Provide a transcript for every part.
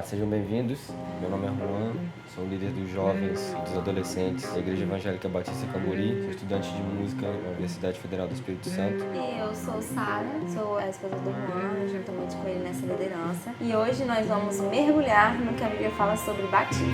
Olá, sejam bem-vindos. Meu nome é Juan, sou líder dos jovens e dos adolescentes da Igreja Evangélica Batista Camburi, sou estudante de música na Universidade Federal do Espírito Santo. E eu sou Sara, sou a esposa do Juan, juntamente com ele nessa liderança. E hoje nós vamos mergulhar no que a Bíblia fala sobre batismo.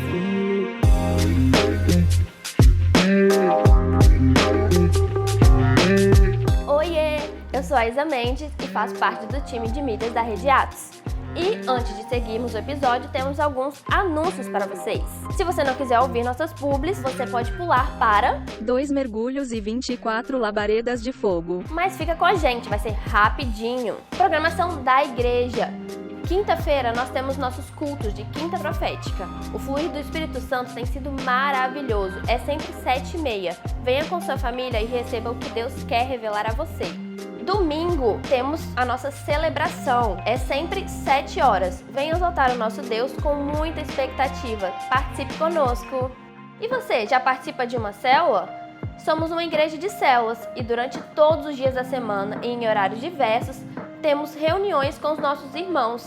Oiê! Eu sou a Isa Mendes e faço parte do time de mídias da Rede Atos. E antes de seguirmos o episódio, temos alguns anúncios para vocês. Se você não quiser ouvir nossas publis, você pode pular para 2 mergulhos e 24 labaredas de fogo. Mas fica com a gente, vai ser rapidinho. Programação da igreja. Quinta-feira nós temos nossos cultos de Quinta Profética. O fluir do Espírito Santo tem sido maravilhoso. É sempre 7h30. Venha com sua família e receba o que Deus quer revelar a você. Domingo temos a nossa celebração. É sempre 7 horas. Venha exaltar o nosso Deus com muita expectativa. Participe conosco. E você, já participa de uma célula? Somos uma igreja de células e durante todos os dias da semana, em horários diversos, temos reuniões com os nossos irmãos.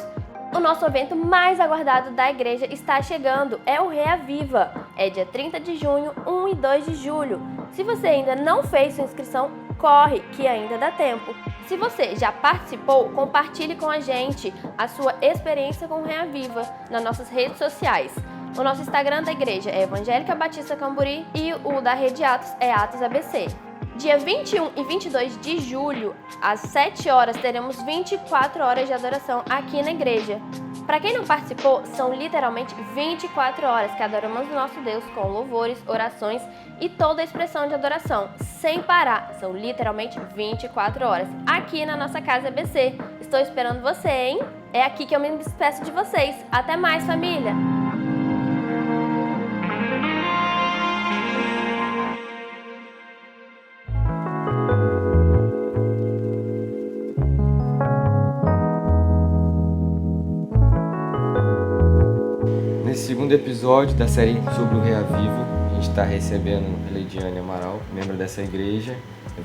O nosso evento mais aguardado da igreja está chegando, é o Reaviva. É dia 30 de junho, 1 e 2 de julho. Se você ainda não fez sua inscrição, corre, que ainda dá tempo. Se você já participou, compartilhe com a gente a sua experiência com o Reaviva nas nossas redes sociais. O nosso Instagram da igreja é Evangélica Batista Camburi e o da Rede Atos é Atos ABC. Dia 21 e 22 de julho, às 7 horas, teremos 24 horas de adoração aqui na igreja. Para quem não participou, são literalmente 24 horas que adoramos o nosso Deus com louvores, orações e toda a expressão de adoração, sem parar. São literalmente 24 horas, aqui na nossa casa ABC. Estou esperando você, hein? É aqui que eu me despeço de vocês. Até mais, família! Nesse segundo episódio da série sobre o Reavivo, a gente está recebendo a Leidiane Amaral, membro dessa igreja,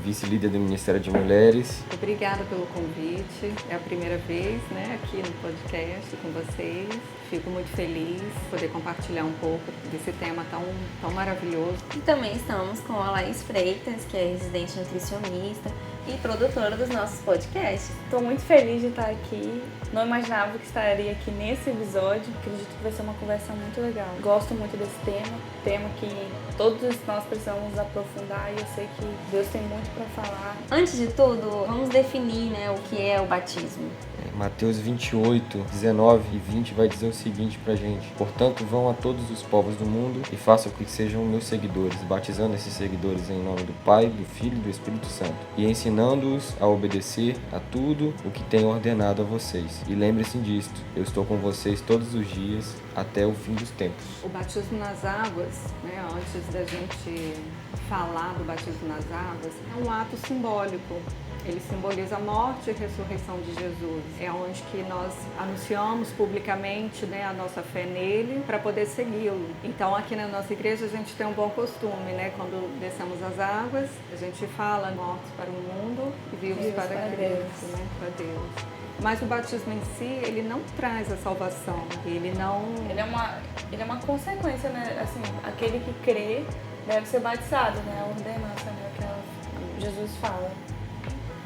vice-líder do Ministério de Mulheres. Obrigada pelo convite, é a primeira vez aqui no podcast com vocês. Fico muito feliz de poder compartilhar um pouco desse tema tão maravilhoso. E também estamos com a Laís Freitas, que é residente nutricionista e produtora dos nossos podcasts. Estou muito feliz de estar aqui. Não imaginava que estaria aqui nesse episódio. Acredito que vai ser uma conversa muito legal. Gosto muito desse tema que todos nós precisamos aprofundar e eu sei que Deus tem muito para falar. Antes de tudo, vamos definir o que é o batismo. Mateus 28, 19 e 20 vai dizer o seguinte pra gente: portanto, vão a todos os povos do mundo e façam com que sejam meus seguidores, batizando esses seguidores em nome do Pai, do Filho e do Espírito Santo, e ensinando-os a obedecer a tudo o que tenho ordenado a vocês. E lembre-se disto, eu estou com vocês todos os dias até o fim dos tempos. O batismo nas águas, antes da gente falar do batismo nas águas, é um ato simbólico. Ele simboliza a morte e a ressurreição de Jesus. É onde que nós anunciamos publicamente a nossa fé nele para poder segui-lo. Então aqui na nossa igreja a gente tem um bom costume, quando descemos as águas, a gente fala mortos para o mundo e vivos para Cristo, para Deus. Mas o batismo em si, ele não traz a salvação. Ele é uma consequência, assim, aquele que crê deve ser batizado, a ordenança, que Jesus fala.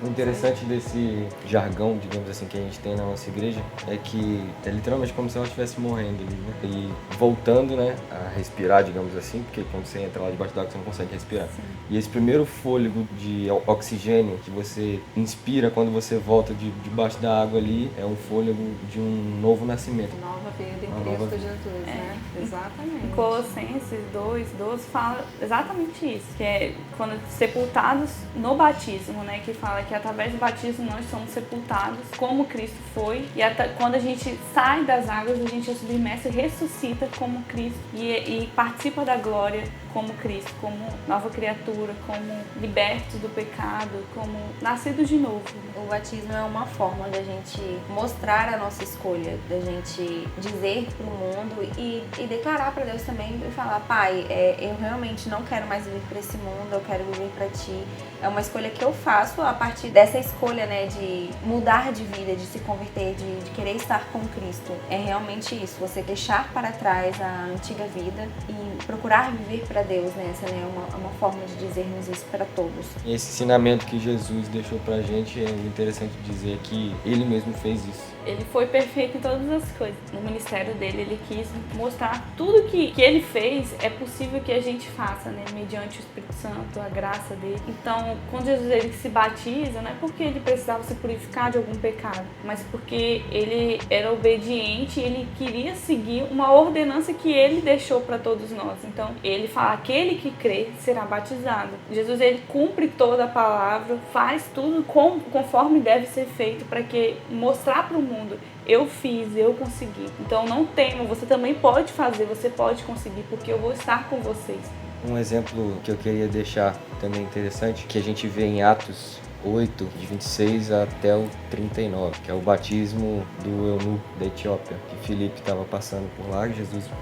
O interessante desse jargão, digamos assim, que a gente tem na nossa igreja é que é literalmente como se ela estivesse morrendo ali, E voltando, a respirar, digamos assim, porque quando você entra lá debaixo d'água você não consegue respirar. Sim. E esse primeiro fôlego de oxigênio que você inspira quando você volta debaixo da água ali é um fôlego de um novo nascimento. Nova vida em Cristo Jesus, Exatamente. Em Colossenses 2:12 fala exatamente isso, que é quando sepultados no batismo, que fala que através do batismo nós somos sepultados como Cristo foi e quando a gente sai das águas a gente é submerso e ressuscita como Cristo e participa da glória como Cristo, como nova criatura, como libertos do pecado, como nascidos de novo. O batismo é uma forma da gente mostrar a nossa escolha, da gente dizer pro mundo e declarar para Deus também e falar: Pai, eu realmente não quero mais viver para esse mundo, eu quero viver para Ti. É uma escolha que eu faço a partir dessa escolha, né, de mudar de vida, de se converter, de querer estar com Cristo. É realmente isso, você deixar para trás a antiga vida e procurar viver para Deus, né? Essa é uma forma de dizermos isso para todos. E esse ensinamento que Jesus deixou pra gente, é interessante dizer que ele mesmo fez isso. Ele foi perfeito em todas as coisas. No ministério dele, ele quis mostrar tudo que ele fez é possível que a gente faça, né? Mediante o Espírito Santo, a graça dele. Então, quando Jesus ele se batiza, não é porque ele precisava se purificar de algum pecado, mas porque ele era obediente e ele queria seguir uma ordenança que ele deixou para todos nós. Então, ele fala: aquele que crê será batizado. Jesus, ele cumpre toda a palavra, faz tudo conforme deve ser feito para que mostrar para o mundo: eu fiz, eu consegui. Então não temam, você também pode fazer, você pode conseguir, porque eu vou estar com vocês. Um exemplo que eu queria deixar também interessante, que a gente vê em Atos 8, de 26 até o 39, que é o batismo do eunuco da Etiópia, que Filipe estava passando por lá,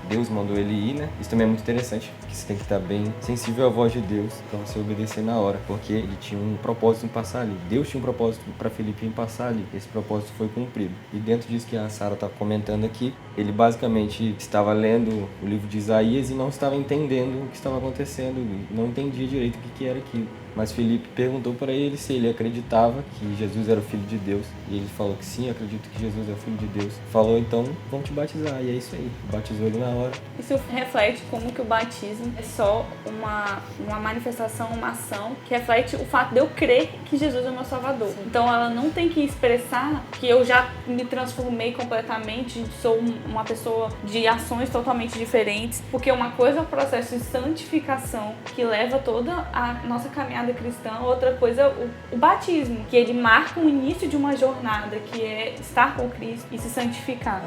Deus mandou ele ir, né? Isso também é muito interessante, porque você tem que estar bem sensível à voz de Deus para você obedecer na hora, porque ele tinha um propósito em passar ali. Deus tinha um propósito para Filipe em passar ali, esse propósito foi cumprido. E dentro disso que a Sara está comentando aqui, ele basicamente estava lendo o livro de Isaías e não estava entendendo o que estava acontecendo, não entendia direito o que era aquilo. Mas Filipe perguntou para ele se ele acreditava que Jesus era o Filho de Deus. E ele falou que sim, acredito que Jesus é o Filho de Deus. Falou: então, vamos te batizar. E é isso aí. Batizou ele na hora. Isso reflete como que o batismo é só uma manifestação, uma ação que reflete o fato de eu crer que Jesus é o meu Salvador. Sim. Então ela não tem que expressar que eu já me transformei completamente, sou uma pessoa de ações totalmente diferentes. Porque uma coisa é o processo de santificação que leva toda a nossa caminhada cristã, outra coisa o batismo, que ele marca o início de uma jornada, que é estar com Cristo e se santificar.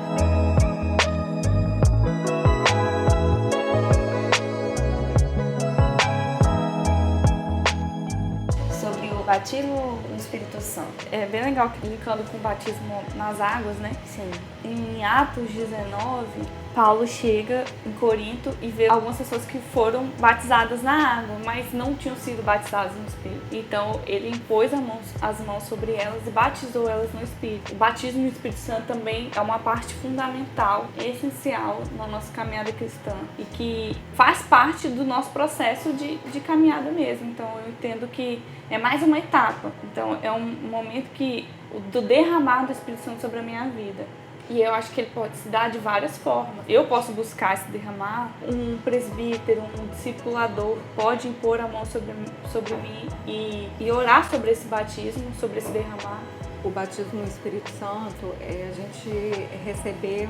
Sobre o batismo no Espírito Santo. É bem legal que linkando com o batismo nas águas, né? Sim. Em Atos 19, Paulo chega em Corinto e vê algumas pessoas que foram batizadas na água, mas não tinham sido batizadas no Espírito. Então ele impôs as mãos sobre elas e batizou elas no Espírito. O batismo no Espírito Santo também é uma parte fundamental, essencial na nossa caminhada cristã e que faz parte do nosso processo de caminhada mesmo. Então eu entendo que é mais uma etapa. Então é um momento do derramar do Espírito Santo sobre a minha vida. E eu acho que ele pode se dar de várias formas. Eu posso buscar se derramar, um presbítero, um discipulador pode impor a mão sobre mim e orar sobre esse batismo, sobre esse derramar. O batismo no Espírito Santo é a gente receber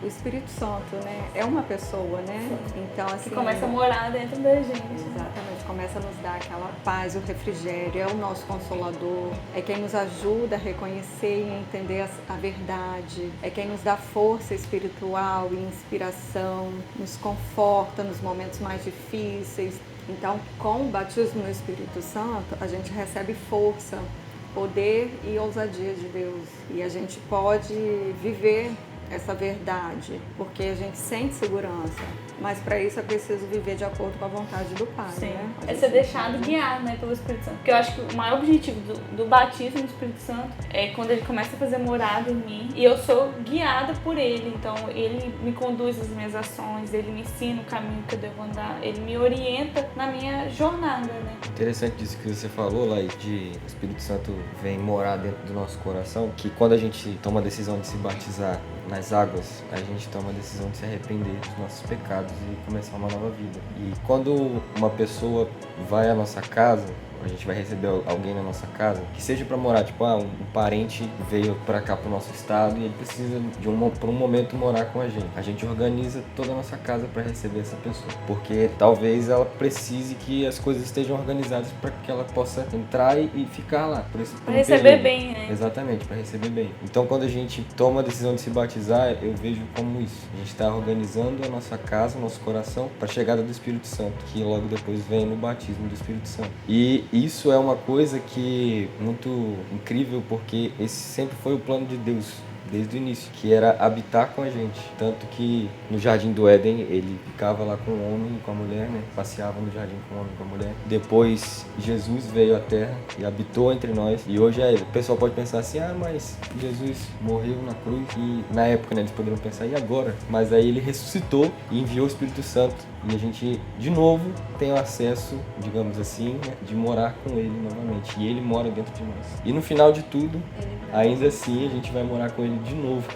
o Espírito Santo, né? É uma pessoa, né? Então, assim, que começa a morar dentro da gente. Exatamente, começa a nos dar aquela paz, o refrigério, é o nosso consolador, é quem nos ajuda a reconhecer e entender a verdade, é quem nos dá força espiritual e inspiração, nos conforta nos momentos mais difíceis. Então, com o batismo no Espírito Santo, a gente recebe força, poder e ousadia de Deus. E a gente pode viver essa verdade, porque a gente sente segurança. Mas para isso é preciso viver de acordo com a vontade do Pai, Sim. né? É ser deixado guiar, né, pelo Espírito Santo. Porque eu acho que o maior objetivo do batismo no Espírito Santo é quando ele começa a fazer morada em mim e eu sou guiada por ele. Então ele me conduz nas minhas ações, ele me ensina o caminho que eu devo andar, ele me orienta na minha jornada, né? Interessante disso que você falou, Laís, de o Espírito Santo vem morar dentro do nosso coração, que quando a gente toma a decisão de se batizar nas águas, a gente toma a decisão de se arrepender dos nossos pecados e começar uma nova vida. E quando uma pessoa vai à nossa casa, a gente vai receber alguém na nossa casa, que seja para morar, tipo, um parente veio para cá pro nosso estado e ele precisa por um momento morar com a gente. A gente organiza toda a nossa casa para receber essa pessoa, porque talvez ela precise que as coisas estejam organizadas para que ela possa entrar e ficar lá. Por receber bem, né? Exatamente, para receber bem. Então, quando a gente toma a decisão de se batizar, batizar, eu vejo como isso. A gente está organizando a nossa casa, o nosso coração, para a chegada do Espírito Santo, que logo depois vem no batismo do Espírito Santo. E isso é uma coisa que é muito incrível, porque esse sempre foi o plano de Deus, desde o início, que era habitar com a gente. Tanto que no Jardim do Éden, ele ficava lá com o homem e com a mulher, né? Passeava no jardim com o homem e com a mulher. Depois, Jesus veio à Terra e habitou entre nós. E hoje o pessoal pode pensar assim, mas Jesus morreu na cruz. E na época, né, eles poderiam pensar, e agora? Mas aí ele ressuscitou e enviou o Espírito Santo. E a gente, de novo, tem o acesso, digamos assim, né, de morar com ele novamente. E ele mora dentro de nós. E no final de tudo, ainda assim, a gente vai morar com ele de novo.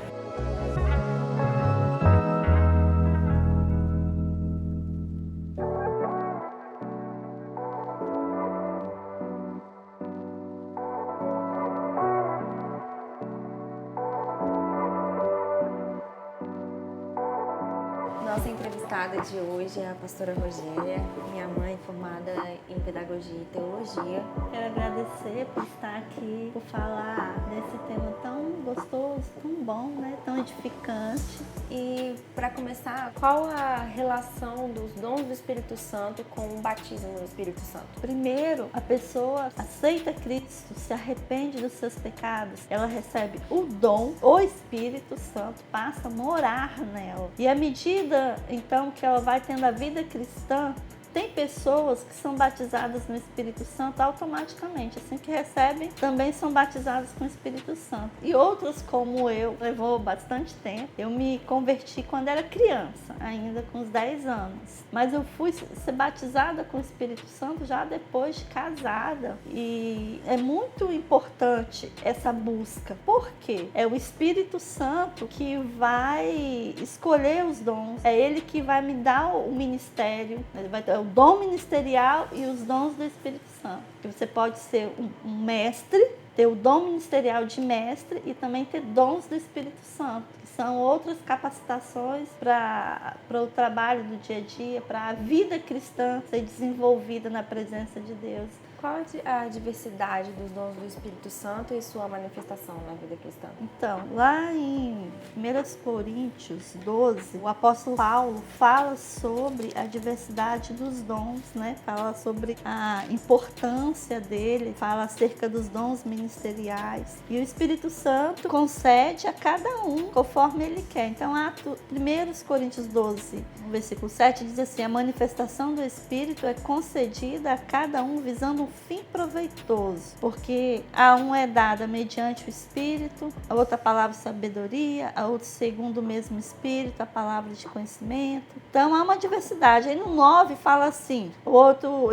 Nossa entrevistada de hoje é a pastora Rogéria, minha mãe formada em Pedagogia e Teologia. Quero agradecer por estar aqui, por falar desse tema tão gostoso, tão bom, né? Tão edificante. E para começar, qual a relação dos dons do Espírito Santo com o batismo no Espírito Santo? Primeiro, a pessoa aceita Cristo, se arrepende dos seus pecados, ela recebe o dom, o Espírito Santo passa a morar nela. E à medida então que ela vai tendo a vida cristã, tem pessoas que são batizadas no Espírito Santo automaticamente, assim que recebem, também são batizadas com o Espírito Santo. E outras, como eu, levou bastante tempo. Eu me converti quando era criança, ainda com uns 10 anos. Mas eu fui ser batizada com o Espírito Santo já depois de casada. E é muito importante essa busca. Por quê? É o Espírito Santo que vai escolher os dons. É Ele que vai me dar o ministério. Ele vai dar o dom ministerial e os dons do Espírito Santo. Você pode ser um mestre, ter o dom ministerial de mestre e também ter dons do Espírito Santo, que são outras capacitações para o trabalho do dia a dia, para a vida cristã ser desenvolvida na presença de Deus. Qual a diversidade dos dons do Espírito Santo e sua manifestação na vida cristã? Então, lá em 1 Coríntios 12, o apóstolo Paulo fala sobre a diversidade dos dons, né? Fala sobre a importância dele, fala acerca dos dons ministeriais. E o Espírito Santo concede a cada um conforme ele quer. Então, 1 Coríntios 12, no versículo 7, diz assim: a manifestação do Espírito é concedida a cada um visando um fim proveitoso, porque a um é dada mediante o Espírito, a outra palavra sabedoria, a outra segundo o mesmo Espírito, a palavra de conhecimento. Então há uma diversidade. Aí no 9 fala assim, o outro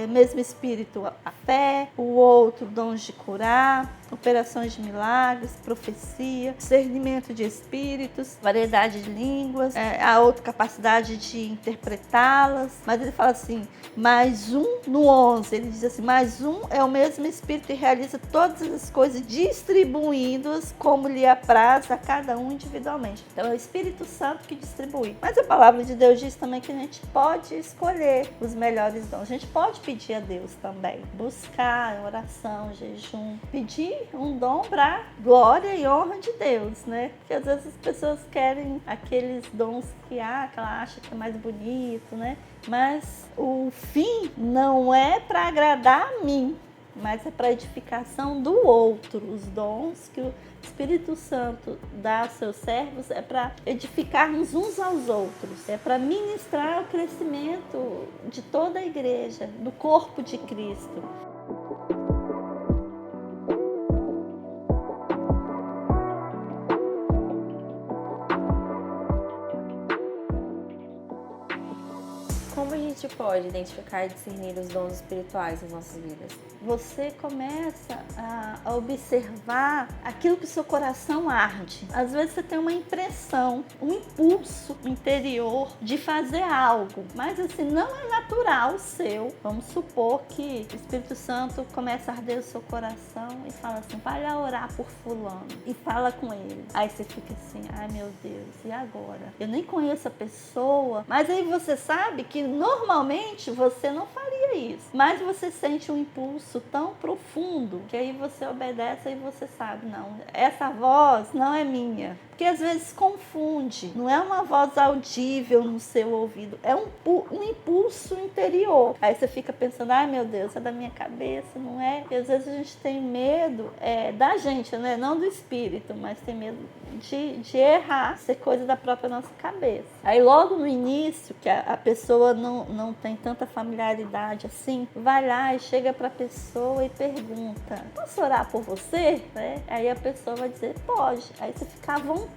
mesmo Espírito a fé, o outro dons de curar, operações de milagres, profecia, discernimento de espíritos, variedade de línguas, a outra capacidade de interpretá-las. Mas ele fala assim, mais um, no 11, ele diz assim, mais um é o mesmo Espírito e realiza todas as coisas, distribuindo-as como lhe apraz a cada um individualmente. Então é o Espírito Santo que distribui. Mas a palavra de Deus diz também que a gente pode escolher os melhores dons. A gente pode pedir a Deus também, buscar oração, jejum, pedir um dom para glória e honra de Deus, né? Porque às vezes as pessoas querem aqueles dons que ela acha que é mais bonito, né? Mas o fim não é para agradar a mim, mas é para edificação do outro. Os dons que o Espírito Santo dá aos seus servos é para edificarmos uns aos outros, é para ministrar o crescimento de toda a igreja, do corpo de Cristo. Como a gente pode identificar e discernir os dons espirituais nas nossas vidas? Você começa a observar aquilo que o seu coração arde. Às vezes você tem uma impressão, um impulso interior de fazer algo, mas assim, não é natural seu. Vamos supor que o Espírito Santo começa a arder o seu coração e fala assim, vai lá orar por fulano, e fala com ele. Aí você fica assim, ai meu Deus, e agora? Eu nem conheço a pessoa, mas aí você sabe que normalmente você não faria é isso. Mas você sente um impulso tão profundo que aí você obedece e você sabe, não, essa voz não é minha. Porque às vezes confunde, não é uma voz audível no seu ouvido, é um impulso interior. Aí você fica pensando, ai meu Deus, é da minha cabeça, não é? E às vezes a gente tem medo da gente, né? Não do espírito, mas tem medo de errar, ser coisa da própria nossa cabeça. Aí logo no início, que a pessoa não tem tanta familiaridade assim, vai lá e chega para a pessoa e pergunta, posso orar por você? Né? Aí a pessoa vai dizer, pode. Aí você fica à vontade.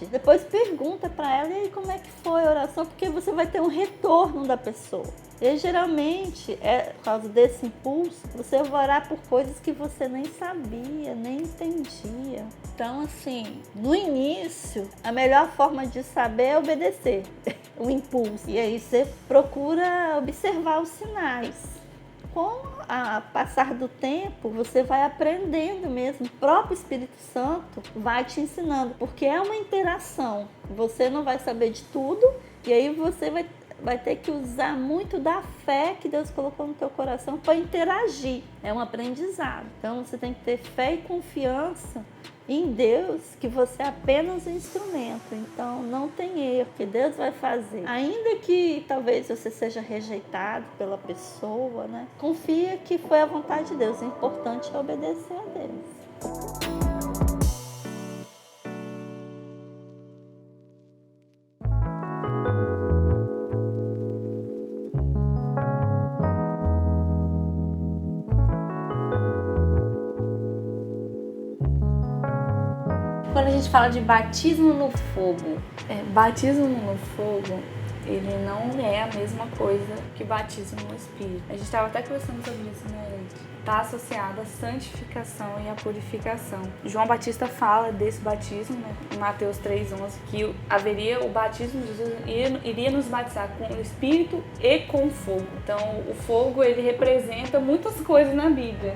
Depois pergunta para ela, e aí, como é que foi a oração? Porque você vai ter um retorno da pessoa. E geralmente, por causa desse impulso, você vai orar por coisas que você nem sabia, nem entendia. Então, assim, no início, a melhor forma de saber é obedecer o impulso. E aí você procura observar os sinais. Com o passar do tempo, você vai aprendendo mesmo. O próprio Espírito Santo vai te ensinando, porque é uma interação. Você não vai saber de tudo, e aí você vai ter que usar muito da fé que Deus colocou no teu coração para interagir. É um aprendizado. Então você tem que ter fé e confiança em Deus, que você é apenas um instrumento. Então não tem erro, que Deus vai fazer. Ainda que talvez você seja rejeitado pela pessoa, né? Confia que foi a vontade de Deus. O importante é obedecer a Deus. Quando a gente fala de batismo no fogo, Batismo no fogo, ele não é a mesma coisa que batismo no Espírito. A gente estava até conversando sobre isso, né, Leite? Está associado à santificação e à purificação. João Batista fala desse batismo, né, em Mateus 3,11, que haveria o batismo de Jesus, iria nos batizar com o Espírito e com fogo. Então, o fogo, ele representa muitas coisas na Bíblia.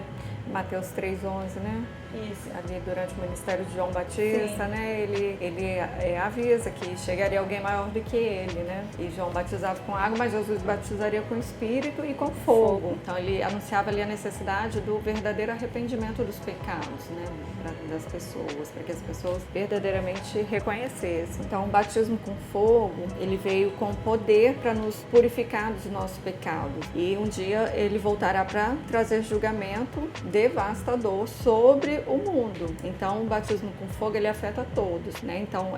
Mateus 3,11, né? Isso. Ali durante o ministério de João Batista, né? Ele avisa que chegaria alguém maior do que ele, né? E João batizava com água, mas Jesus batizaria com Espírito e com fogo. Então ele anunciava ali a necessidade do verdadeiro arrependimento dos pecados, né? Das pessoas, para que as pessoas verdadeiramente reconhecessem. Então o batismo com fogo, ele veio com poder para nos purificar dos nossos pecados. E um dia ele voltará para trazer julgamento devastador sobre o mundo. Então o batismo com fogo, ele afeta todos, né? Então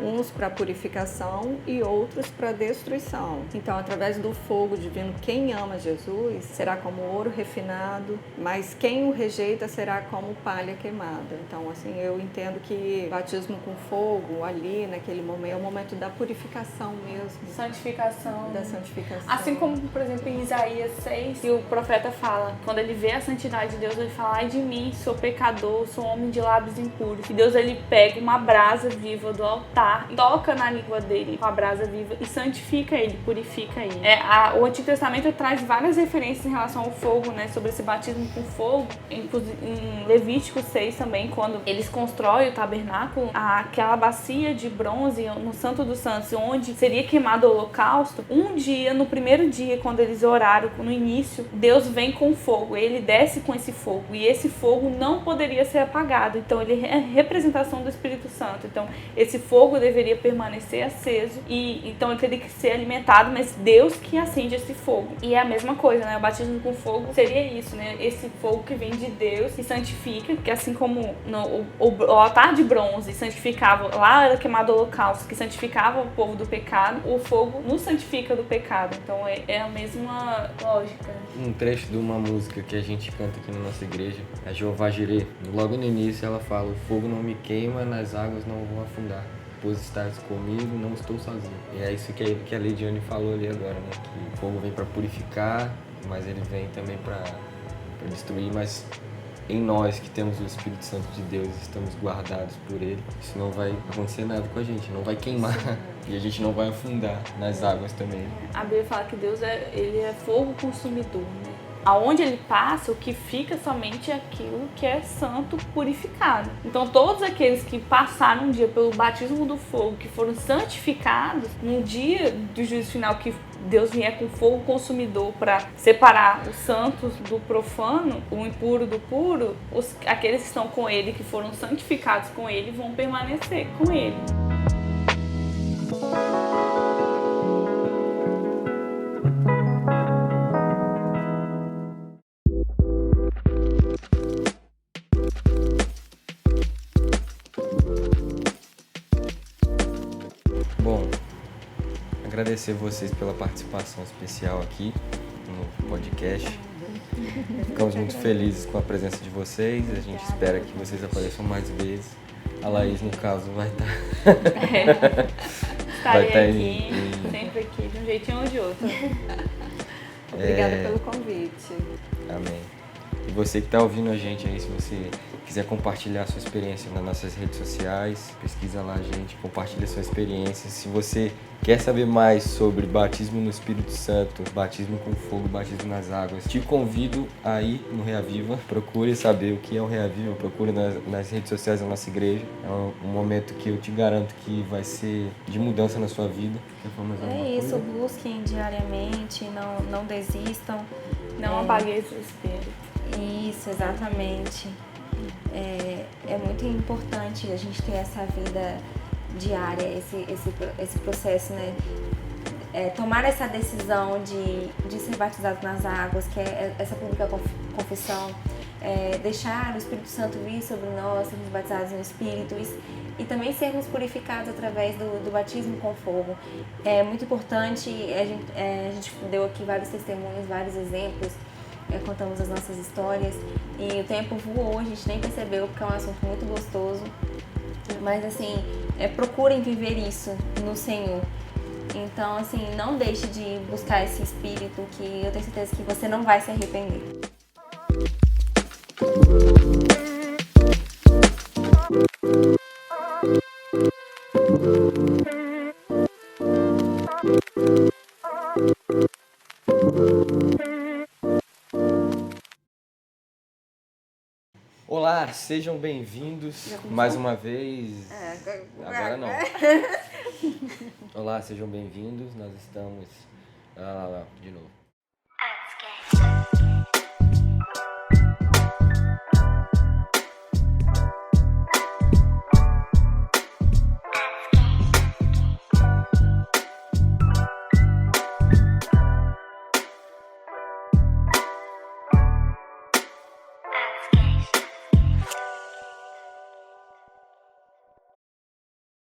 uns para purificação e outros para destruição. Então através do fogo divino, quem ama Jesus será como ouro refinado, mas quem o rejeita será como palha queimada. Então assim, eu entendo que batismo com fogo ali naquele momento é o momento da purificação mesmo, Santificação. da santificação. Assim como, por exemplo, em Isaías 6, que o profeta fala, quando ele vê a santidade de Deus, ele fala, ai de mim, sou pecador, sou homem de lábios impuros. E Deus, ele pega uma brasa viva do altar, toca na língua dele com a brasa viva e santifica ele, purifica ele. O Antigo Testamento traz várias referências em relação ao fogo, né, sobre esse batismo com fogo. Em Levítico 6 também, quando eles constroem o tabernáculo, aquela bacia de bronze no Santo dos Santos, onde seria queimado o holocausto, um dia, no primeiro dia, quando eles oraram, no início, Deus vem com fogo, ele desce com esse fogo, e esse fogo não poderia ser apagado, então ele é representação do Espírito Santo. Então esse fogo deveria permanecer aceso, e então ele teria que ser alimentado, mas Deus que acende esse fogo. E é a mesma coisa, né? O batismo com fogo seria isso, né? Esse fogo que vem de Deus, que santifica, que assim como o altar de bronze santificava, lá era queimado o holocausto, que santificava o povo do pecado, o fogo nos santifica do pecado. Então é a mesma lógica. Um trecho de uma música que a gente canta aqui na nossa igreja, a Jeová Jireh. Logo no início ela fala, o fogo não me queima, nas águas não vou afundar, pois estás comigo, não estou sozinho. E é isso que a Leidiane falou ali agora, né? Que o fogo vem para purificar, mas ele vem também para destruir, mas em nós que temos o Espírito Santo de Deus, estamos guardados por ele, isso não vai acontecer nada com a gente, não vai queimar e a gente não vai afundar nas águas também. A Bíblia fala que Deus ele é fogo consumidor, né? aonde ele passa, o que fica somente é aquilo que é santo purificado. Então todos aqueles que passaram um dia pelo batismo do fogo, que foram santificados, no dia do juízo final que Deus vier com fogo consumidor para separar os santos do profano, o impuro do puro, aqueles que estão com ele, que foram santificados com ele, vão permanecer com ele. Bom, agradecer vocês pela participação especial aqui no podcast. Ficamos muito felizes com a presença de vocês. A gente espera que vocês apareçam mais vezes. A Laís, no caso, vai estar... Estarei aqui, sempre aqui, de um jeitinho ou de outro. Obrigada pelo convite. Amém. E você que está ouvindo a gente aí, se você quiser compartilhar a sua experiência nas nossas redes sociais, pesquisa lá a gente, compartilha a sua experiência. Se você quer saber mais sobre batismo no Espírito Santo, batismo com fogo, batismo nas águas, te convido a ir no Reaviva. Procure saber o que é o Reaviva, procure nas redes sociais da nossa igreja. É um momento que eu te garanto que vai ser de mudança na sua vida. Quer falar mais alguma É isso, coisa? busquem diariamente, não desistam. Não apaguei seu espírito. Isso, exatamente. É muito importante a gente ter essa vida diária, esse processo, né? Tomar essa decisão de ser batizado nas águas, que é essa pública confissão, deixar o Espírito Santo vir sobre nós, sermos batizados no Espírito e também sermos purificados através do batismo com fogo. É muito importante, a gente deu aqui vários testemunhos, vários exemplos, contamos as nossas histórias e o tempo voou, a gente nem percebeu porque é um assunto muito gostoso, mas assim, procurem viver isso no Senhor. Então assim, não deixe de buscar esse espírito, que eu tenho certeza que você não vai se arrepender. Olá, sejam bem-vindos mais uma vez. Agora não. Olá, sejam bem-vindos. Nós estamos. De novo.